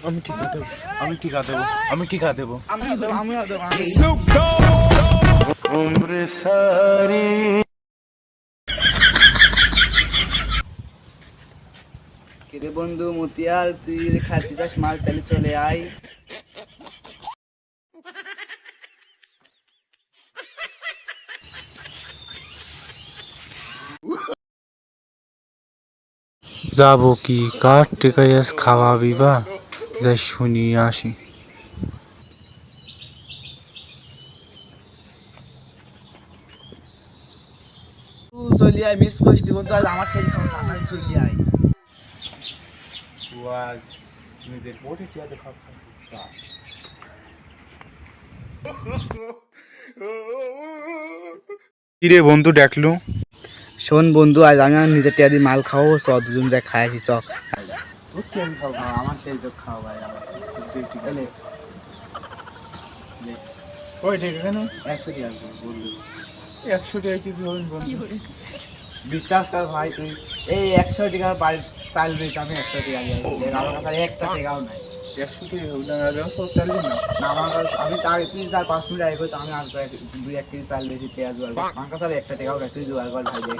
আমি ঠিকা দেবো, আমি ঠিকা দেবো, আমি ঠিকা দেবো। কিরে বন্ধু মতিয়ার, তুই খাইতে চাস মাল, তাহলে চলে আয়। যাবো কি কার টেকাই আজ খাওয়াবি বা, যাই শুনি আসি। তুই চলে আয়, মিস করিস নি বন্ধু, আজ আমার থেকে খাওয়া তাড়াতাড়ি চলে আয়। আজ নিজের বটে টিয়া দেখাচ্ছিস। কিরে বন্ধু ডাকলু? শোন বন্ধু, আজ আমি আমার নিজের টিয়া দিয়ে মাল খাওয়াবো, চ দুজন যা খাই আসি চ। তোর টিয়া খাও, আমার তেল তো খাওয়া ভাই, আমার তাহলে ওই ঠিক এখানে 100 টাকা বললো। 100 টাকা কিছু হবে বন্ধু। বিশ্বাস কর ভাই, তুই এই 100 টাকার বাড়ির চাল বেচ, আমি 100 টাকা দিয়ে আসি। আমার কাছে একটা টাকাও নাই। 100 টাকা হবে না, সব চালিয়ে না। না আমার কাছে, আমি তার তুই তার 5 মিনিট আগে করছি, আমি আসবো 2-1 কেজি চাল বেশি পেঁয়াজ জোগাড় করবো। আমার কাছে আর একটা টাকাও নাই, তুই জোগাড় কর ভাই দেখ।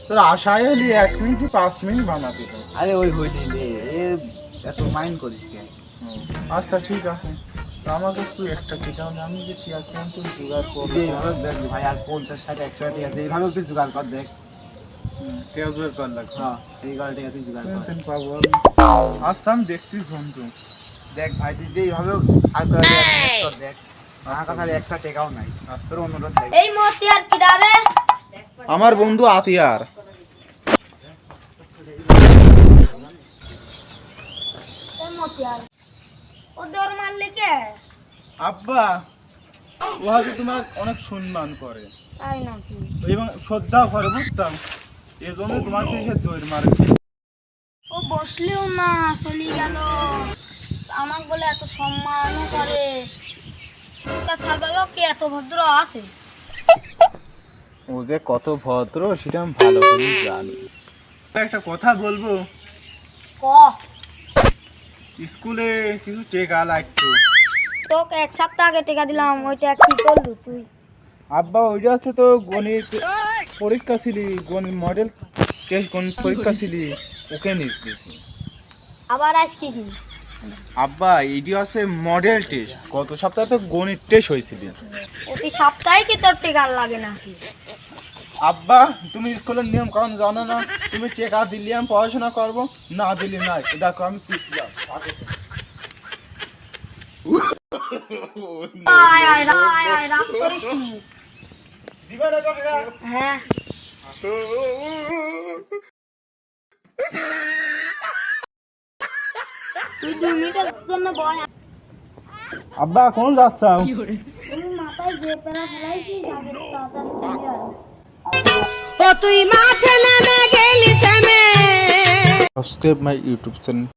তোর আশায় এলি 1 মিনিট 5 মিনিট বানাতে হবে। আরে ওই হইলি রে, এত মাইন্ড করিস কেন? আচ্ছা ঠিক আছে, তো আমার কাছে তুই একটা টিকা হলে আমি যে টিয়া কিন্তু জোগাড় করবো। এইভাবে দেখ ভাই, আর 50-60-100 টাকা আছে, এইভাবেও তুই জোগাড় কর দেখ। টিয়া জোগাড় কর লাগবে। হ্যাঁ, এই গাড়ি টাকা তুই জোগাড় কর। তুই পাবো আমি। আচ্ছা আমি দেখতিস বন্ধু। দেখ ভাই, তুই যে এইভাবেও আর করে দেখ, আমার কাছে আর একটা টাকাও নাই। তোর অনুরোধ দেখ। এই মতিয়ার কিদারে? আমার বন্ধু আতিয়ার। এই মতিয়ার ও দৌড় মারলে কে? আব্বা ও হচ্ছে তোমার অনেক সম্মান করে তাই নাকি? এবং শ্রদ্ধা করে, বুঝছো? এই জন্য তোমাকে সে দৌড় মারেছে। ও বসলেও না, চলে গেল। আমাকে বলে এত সম্মানও করে। তা সালবাবা কে এত ভদ্র আছে? ও যে কত ভদ্র সেটা আমি ভালো করে জানি। একটা কথা বলবো, ক স্কুলে কিছু টেকা লাগতো। তোকে 1 সপ্তাহ আগে টাকা দিলাম, ওইটা কি করলু তুই? আব্বা ওইটা আছে তো গণিত পরীক্ষা ছিলি, গণিত মডেল টেস্ট গণিত পরীক্ষা ছিলি, ওকে নিস দিছি। আবার আজকে কি? আব্বা এইটি আছে মডেল টেস্ট, গত সপ্তাহে তো গণিত টেস্ট হয়েছিল। প্রতি সপ্তাহে কি তোর টাকা লাগে নাকি? আব্বা তুমি স্কুলের নিয়ম কারণ জানো না, তুমি টেকা দিলে আমি পড়াশোনা করবো, না দিলে নাই। দেখো আমি শিখলাম। আয় আয় আয় আয়, রাগ করিস নি। দিবা না টাকা? হ্যাঁ, তুই 2 মিনিটের জন্য বয়। আব্বা কোন যাচ্ছাও? তুমি মাথায় যে পেনা ফেলাইছিস, আগে তাড়াতাড়ি চলে আয়। ও তুই মাঠে নেমে গেলি থেমে। Subscribe my YouTube channel.